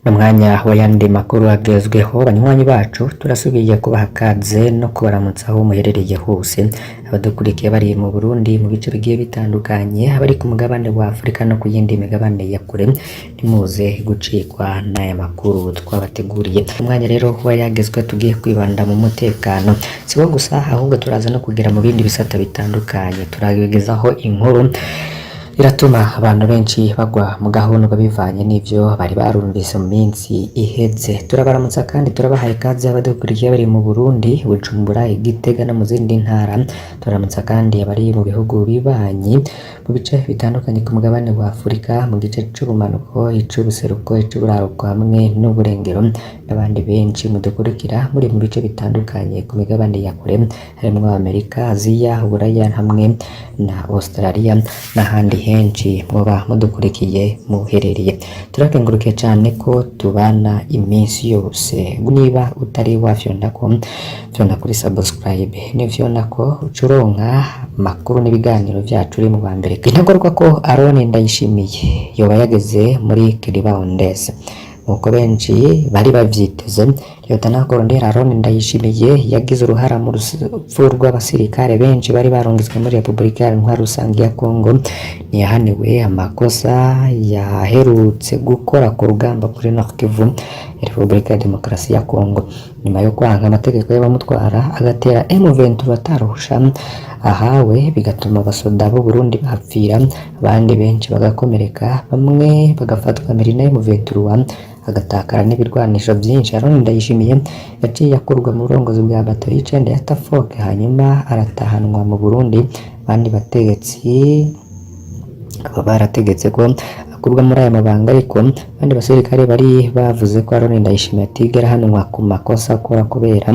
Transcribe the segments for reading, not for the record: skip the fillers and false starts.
Umwanya w'ayandi makuru agezweho banywanyi bacu turasubiye kubaha kaze no kubaramutsa aho muherereye hose abadukurikiye bari mu Burundi mu bice bigiye bitandukanye abari ku mugabane wa Afrika no ku yindi migabane ya kure nimuze gucikwa n'aya makuru twabateguriye. Umwanya rero kuba yagezwe tugiye kwibanda mu mutekano siwo gusa ahubwo turaza no kugera mu bindi bisata bitandukanye turagezaho inkuru iratuma abantu benshi bagwa mu gahundwa bivanye n'ivyo bari barumvise mu minsi iheze. Turabaramutsa kandi turabahaye kaze abadukurikiye bari mu Burundi, Bujumbura, Igitega no mu zindi ntara. Turaramutsa kandi abari mu bihugu bibanyi mu bice bitandukanye ku mugabane wa Afrika, mu gice c'ubumanuko, ic'ubuseruko, ic'uburaruko hamwe n'uburengero n'abandi benshi mudukurikira muri mu bice bitandukanye ku migabane ya kure harimwo Amerika, Aziya, Uburaya hamwe na Australia n'ahandi henshi muba mudukurikiye muherereye. Turakengurukiye cyane ko tubana iminsi yose. Niba utari wafyonda kuri subscribe nifyonda ko ucuronka makuru n'ibiganiro vyacu uri mu bambere. Intagorwa ko Aroni Ndayishimiye yoba yageze muri Kiribandese uko benshi bari bavyiteze. Lieutenant Colonel Aroni Ndayishimiye yagize uruhara mu rupfu rw'abasirikare benshi bari barungitswe muri Repubulika Iharanira Rusange ya Kongo. Ntiyahaniwe amakosa yaherutse gukora ku rugamba kuri Nord Kivu ya Repubulika ya Demokarasi ya Kongo nyuma yo kwanga amategeko y'abamutwara agatera M23 ataruhusha ahawe bigatuma abasoda b'u Burundi bapfira abandi benshi bagakomereka bamwe bagafatwa mirina M23 agatakara n'ibirwanisho byinshi. Aroni Ndayishimiye yaciye akurwa mu burongozi bwa bato y'icenda ya Tafoke hanyuma aratahanwa mu Burundi. Abandi bategetsi barategetse ko akurwa muri aya mabanga, ariko abandi basirikare bari bavuze ko Aroni Ndayishimiye atigera hanwa ku makosa akora kubera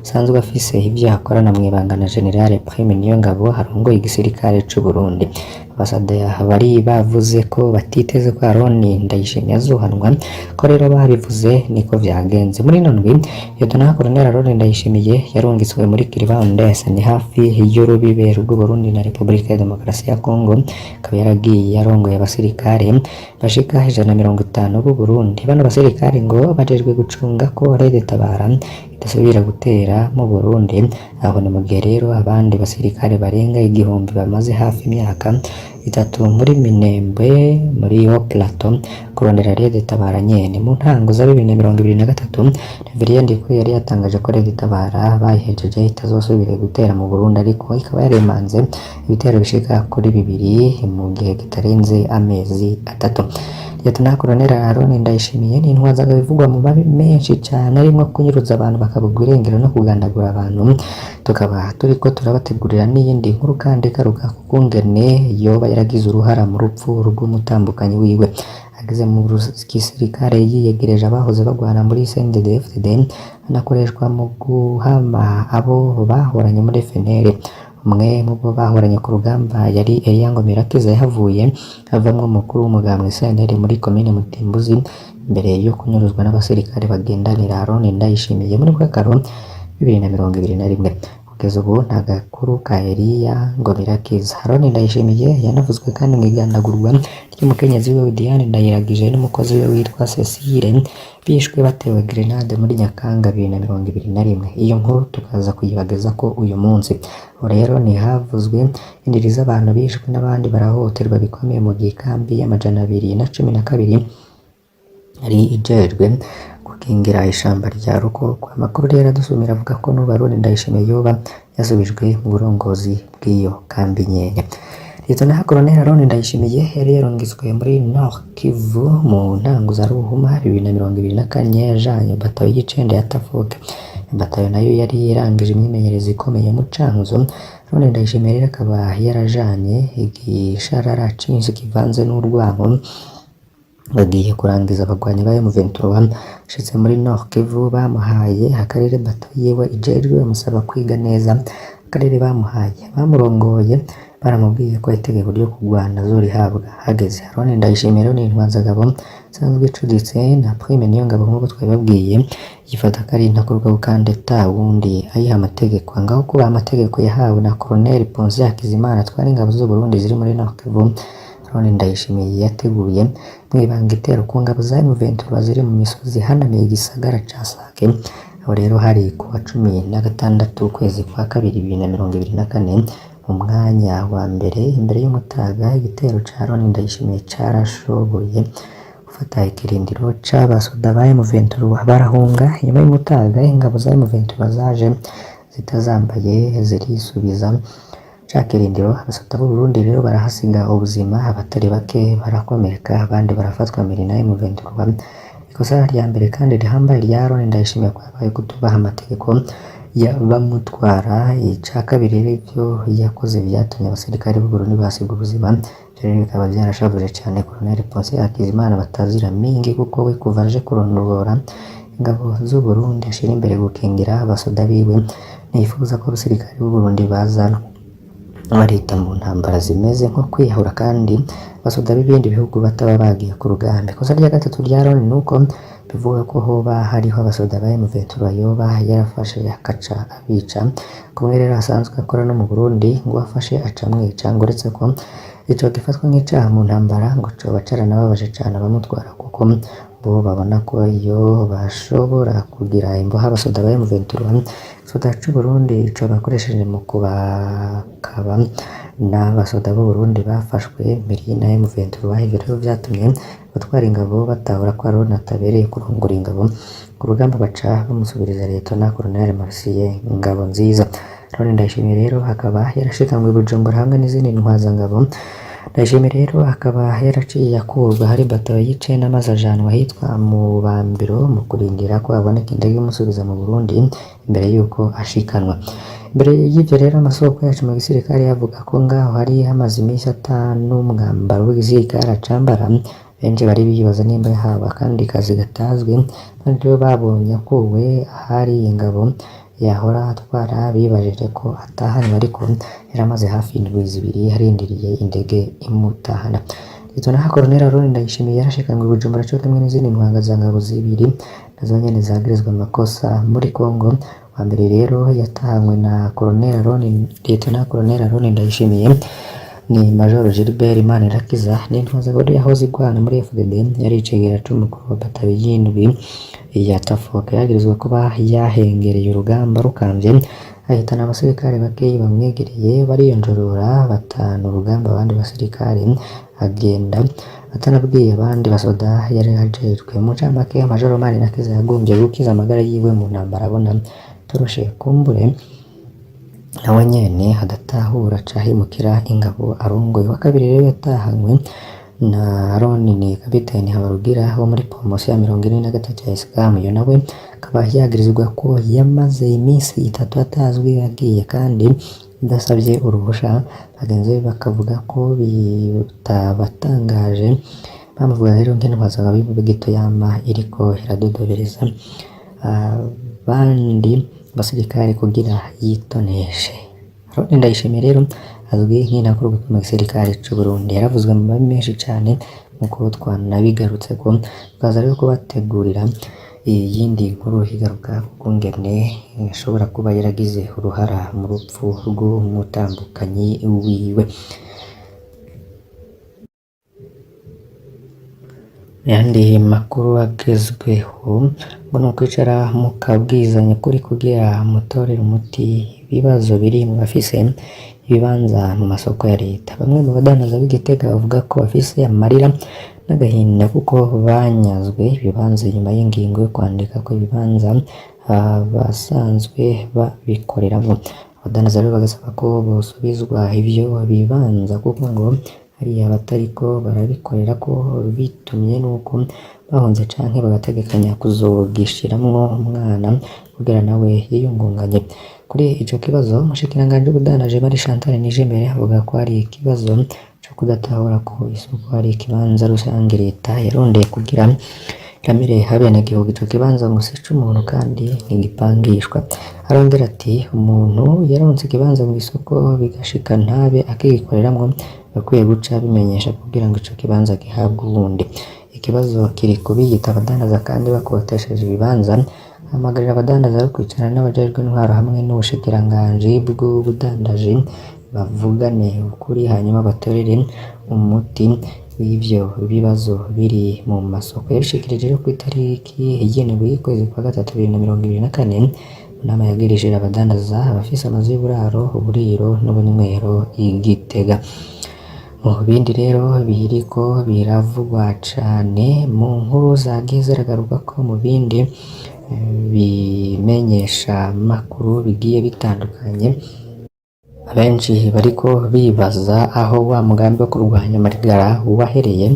asanzwe afise ivyo akorana mw'ibanga na General Prime Niyongabo arongoye igisirikare c'u Burundi. Abasadaya bari bavuze ko batiteze ko Aroni Ndayishimiye azohanwa, ko rero babivuze niko vyagenze. Muri nondwi Lieutenant Colonel Aroni Ndayishimiye yarungitswe muri Kiribandese ni hafi y'urubibe rw'u Burundi na Repubulika ya Demokarasi ya Kongo. Akaba yaragiye yarongoye abasirikare bashika 150 b'u Burundi. Bano basirikare ngo bajejwe gucunga ko Red Tabara idasubira gutera mu Burundi. Aho ni mu gihe rero abandi basirikare barenga igihumbi bamaze hafi imyaka 3 muri Minembwe muri Haut Plateau kurondera Red Tabara nyene. Mu ntango za 2023 Reverien Ndiko yari yatangaje ko Red Tabara bayihejeje itazosubira gutera mu Burundi, ariko ikaba yaremanze ibitero bishika kuri 2 mu gihe kitarenze amezi 3. Lieutenant Colonel Aroni Ndayishimiye ni intwazaga bivugwa mu mabi menshi cyane arimo kunyuruza abantu bakabugwa irengero no kugandagura abantu. Tukaba turiko turabategurira n'iyindi nkuru kandi karuka kukungene yoba yaragize uruhara mu rupfu rw'umutambukanyi wiwe. Ageze mu gisirikare yiyegereje abahoze bagwana muri CNDD-FDD anakoreshwa mu guhama abo bahoranye muri FNL. Umwe mu bo bahoranye ku rugamba yari Eyango Mirakiza yahavuye avamwe umukuru w'umugambwe CNL muri komine Mutimbuzi mbere yo kunyuruzwa n'abasirikare bagendanira Aroni Ndayishimiye muri Bwakaro 2021. Kugeza ubu nta gakuru ka Elia ngo Mirakiza. Aroni Ndayishimiye yanavuzwe kandi mu igandagurwa ry'umukenyezi we Diane Ndayiragije n'umukozi we witwa Cecile bishwe batewe grenade muri Nyakanga 2021. Iyo nkuru tukaza kuyibageza ko uyu munsi rero ni havuzwe indiri z'abantu bishwe n'abandi barahoterwa bikomeye mu gikambi y'amajana 212 ari ijejwe gukingira ishamba rya Rukoko. Amakuru rero dusumira avuga ko n'ubu Aroni Ndayishimiye yoba yasubijwe mu burongozi bw'iyo kambi nyene. Lieutenant Colonel Aroni Ndayishimiye yari yarungitswe muri Nord Kivu mu ntango za Ruhuma 2024 yajanye bato y'icenda ya Tafoke. Batayo nayo yari yarangije imyimenyerezo ikomeye mu Cankuzo. Aroni Ndayishimiye rero akaba yarajanye igisharara cinshi kivanze n'urwango bagiye kurangiza abagwanyi ba M23 shitse muri Nord Kivu. Bamuhaye akarere bato yewe ijejwe bamusaba kwiga neza akarere bamuhaye. Bamurongoye baramubwiye ko itegeko ryo kugwana zorihabwa hageze. Aroni Ndayishimiye rero ni intwazagabo sanzwe icuditse na Prime Niyongabo nk'uko twabibabwiye, yifata ko ari intakorwa kandi wundi ayiha amategeko. Ngaho kuba amategeko yahawe na Colonel Ponzi Hakizimana twari ingabo z'u Burundi ziri muri Nord Kivu, Aaron Ndayishimiye yateguye mwibanga igitero ku ngabo za M23 ziri mu misozi ihanamiye igisagara ca Sake. Aho rero hari ku wa 16 ukwezi kwa kabiri 2024 mu mwanya wa mbere imbere y'umutaga igitero ca Aaron Ndayishimiye carashoboye gufata ikirindiro c'abasoda ba M23 barahunga. Nyuma y'umutaga ingabo za M23 zaje zitazambaye zirisubiza ca kirindiro. Abasoda b'u Burundi rero barahasiga ubuzima, abatari bake barakomereka, abandi barafatwa mbere na M23. Ikosa rya mbere kandi rihambaye rya Aaron Ndayishimiye kwabaye kutubaha amategeko bamutwara. Ica kabiri rivyo yakoze vyatumye abasirikare b'u Burundi basiga ubuzima. Rero bikaba vyarashavuje cane Colonel Ponce Hakizimana batazira mingi, kuko we kuva aje kurondora ingabo z'u Burundi ashira imbere gukingira abasoda biwe. Nifuza ko abasirikare b'u Burundi baza barita mu ntambara zimeze nko kwiyahura kandi abasoda b'ibindi bihugu bataba bagiye ku rugamba. Ikosa rya gatatu rya Aaron nuko bivuga ko hoba hariho abasoda ba M23 yoba yarafashe akaca abica. Kumwe rero asanzwe akora no mu Burundi ngo afashe aca mwica, ngo uretse ko ico gifatwa nk'icaha mu ntambara ngo coba caranababaje cane abamutwara, kuko bo babona ko iyo bashobora kugira imboha abasoda ba M23, isoda c'u Burundi ico bakoresheje mu kubakaba n'abasoda b'u Burundi bafashwe mbere na M23. Ivyo rero vyatumye batwara ingabo batahura ko Aaron atabereye kurongora ingabo ku rugamba, baca bamusubiriza Lieutenant Colonel Marcien Ngabonziza. Aaron Ndayishimiye rero akaba yarashikanywe i Bujumbura hamwe n'izindi ntwazangabo. Ndayishimiye rero akaba yaraciye akurwa hari batayo y'icenda maze ajanwa ahitwa mu Bambiro mu kurindira ko aboneka indege imusubiza mu Burundi imbere yuko ashikanwa. Imbere y'ivyo rero amasoko yacu mu gisirikare yavuga ko ngaho hari hamaze imisi atanu umwambaro w'igisirikare acambara. Benshi bari bibaza nimba yahawe akandi kazi gatazwi, kandi rero babonye akuwe ahari ingabo yahora atwara bibajije ko atahanywe, ariko yaramaze hafi indwi zibiri arindiriye indege imutahana. Lieutenant Colonel Aaron Ndayishimiye yarashikanywe i Bujumbura co kimwe n'izindi ntwazangabo zibiri nazo nyene zagirizwa amakosa muri Congo. Wa mbere rero yatahanywe na Lieutenant Colonel Aaron Ndayishimiye ni Major Gilbert Manirakiza. N'intwazangabo yahoze igwana muri FDD yari icegera c'umukuru wa batayo y'indwi ya Tafoka, yagirizwa kuba yahengereye urugamba rukamvye ahitana abasirikare bakeyi bamwegereye bariyonjorora batanu urugamba. Abandi basirikare agenda atanabwiye abandi basoda yari ajejwe. Mu camake Major Manirakiza yagombye gukiza amagara yiwe mu ntambara abona toroshe kumbure nawe nyene adatahura cahimukira ingabo arongoye. Wa kabiri rero yatahanywe na Aaron ni Kapiteni Habarugira wo muri promotion ya 43 ya Islam. Yo nawe akaba yagirizwa ko yamaze imisi 3 atazwi yagiye kandi ndasabye uruhusha. Bagenzi be bakavuga ko bitabatangaje, bamuvuga rero nk'intwazangabo y'ubugito yama iriko iradodobereza abandi basirikare kugira yitoneshe. Aaron Ndayishimiye rero azwi nk'inakuru mu gisirikare c'u Burundi, yaravuzwe mu mabi menshi cane nkuko twanabigarutse ko twaza rero kubategurira iyindi nkuru igaruka kungene ashobora kuba yaragize uruhara mu rupfu rw'umutambukanyi wiwe. Yandi makuru agezweho ngo nukwicara mukabwizanya kuri kugira mutorera umuti ibibazo biri mu bafise ibibanza mu masoko ya leta. Bamwe mu badandaza b'Igitega bavuga ko bafise amarira n'agahinda kuko banyazwe ibibanza nyuma y'ingingo yo kwandika ko ibibanza basanzwe babikoreramo. Abadandaza rero bagasaba ko bosubizwa ivyo bibanza kuko ngo hari abatariko barabikorera ko bitumye nuko bahunze canke bagategekanya kuzogishiramwo umwana kugira nawe yiyungunganye. Kuri ico kibazo umushikiranganji w'ubudandaji Marie Chantal Nijimbere avuga ko ari ikibazo co kudatahura ko isoko ari ikibanza rusange leta yarondeye kugira iramire abenegihugu. Ico kibanza ngo si c'umuntu kandi ntigipangishwa. Arongera ati umuntu yaronse ikibanza mu isoko bigashika ntabe akigikoreramwo bakwiye guca bimenyesha kugira ngo ico kibanza gihabwe uwundi. Ikibazo kiri kubiyita abadandaza kandi bakotesheje ibibanza. Hamagarira abadandaza kwicarana n'abajejwe intwaro hamwe n'ubushikiranganji bw'ubudandaji bavugane ukuri hanyuma batorere umuti w'ivyo bibazo biri mu masoko. Yabishikirije rero kw'itariki igenewe y'ukwezi kwa gatatu 2024 mu nama yagirishije abadandaza abafise amazu y'uburaro, uburiro n'ubunywero i Gitega. Mu bindi rero biriko biravugwa cane mu nkuru zagiye ziragaruka ko mu bindi bimenyesha makuru bigiye bitandukanye, abenshi bariko bibaza aho wa mugambi wo kurwanya amarigara wahereye.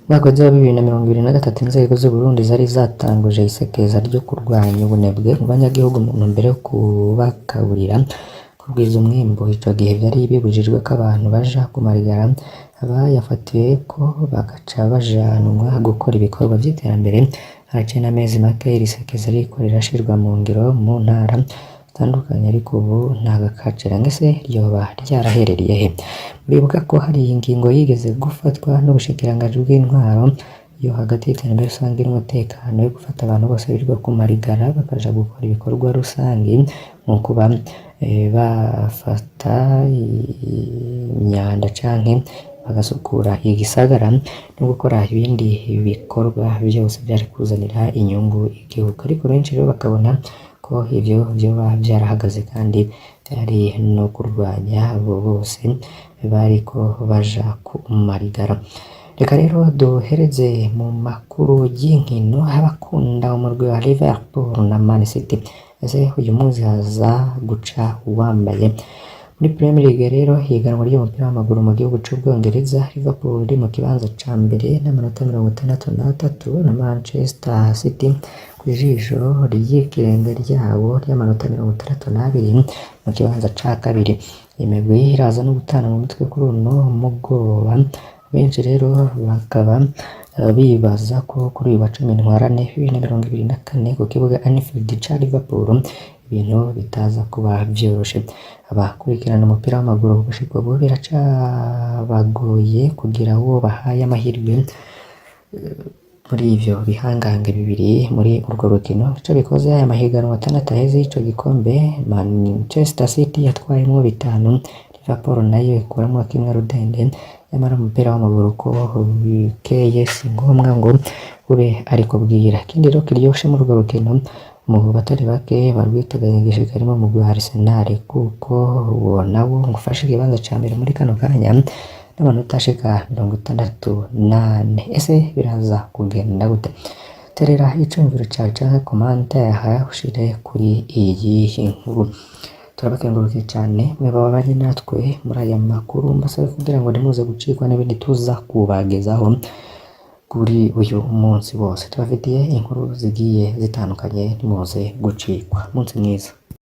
Mwaka wa 2023 inzego z'Uburundi zari zatanguje isekeza ryo kurwanya ubunebwe mu banyagihugu mu ntumbero yo kubakaburira kugwiza umwimbo. Ico gihe vyari bibujijwe ko abantu baja ku marigara, abayafatiwe ko bagaca bajanwa gukora ibikorwa vy'iterambere. Haraciye n'amezi make iri sekeza ririko rirashirwa mu ngiro mu ntara zitandukanye, ariko ubu nta gakacera ngese ryoba ryaraherereye he? Muribuka ko hari ingingo yigeze gufatwa n'ubushikiranganji bw'intwaro yo hagati y'iterambere rusange n'umutekano yo gufata abantu bose birirwa ku marigara bakaja gukora ibikorwa rusange mu kuba bafata imyanda canke bagasukura igisagara no gukora ibindi bikorwa byose byari kuzanira inyungu igihugu. Ariko benshi rero bakabona ko ivyo vyoba vyarahagaze kandi byari no kurwanya abo bose bariko baja ku marigara. Reka rero duhereze mu makuru y'inkino. Abakunda umurwi wa Liverpool na Man City, ese uyu munsi haza guca uwambaye? Muri Premier League rero higanwa ry'umupira w'amaguru mu gihugu c'Ubwongereza, Liverpool iri mu kibanza ca mbere n'amanota 63 na Manchester City kw'ijisho ry'ikirenga ryabo ry'amanota 62 mu kibanza ca kabiri. Imigwi iraza no gutana mu mutwe kuri uno mugoroba. Benshi rero bakaba bibaza ko kuri uyu wa 10 Ntwarante 2024 ku kibuga Anfield ca Liverpool ibintu bitaza kuba vyoroshe. Abakurikirana umupira w'amaguru gushika ubu biracabagoye kugira uwo bahaye amahirwe muri ivyo bihangange bibiri muri urwo rukino. Ico bikoze aya mahiganwa 6 aheze y'ico gikombe, Manchester City yatwayemwo 5, Liverpool nayo ikuramwo kimwe rudende. Nyamara umupira w'amaguru ko bikeye si ngombwa ngo ube ariko bwira. Ikindi rero kiryoshe muri urwo rukino mu batari bake barwiteganyirije karimo mu Arsenal, kuko uwo nawo ngufashe ikibanza ca mbere muri kano kanya n'amanota ashika 68. Ese biraza kugenda gute? Terera icumviro cawe canke commentaire ushire kuri iyi nkuru. Turabakengurukiye cane mwe babanye natwe muri aya makuru, mbasabe kugira ngo ntimuze gucikwa n'ibindi tuza kubagezaho kuri uyu munsi wose. Tubafitiye inkuru zigiye zitandukanye, ntimuze gucikwa. Umunsi mwiza.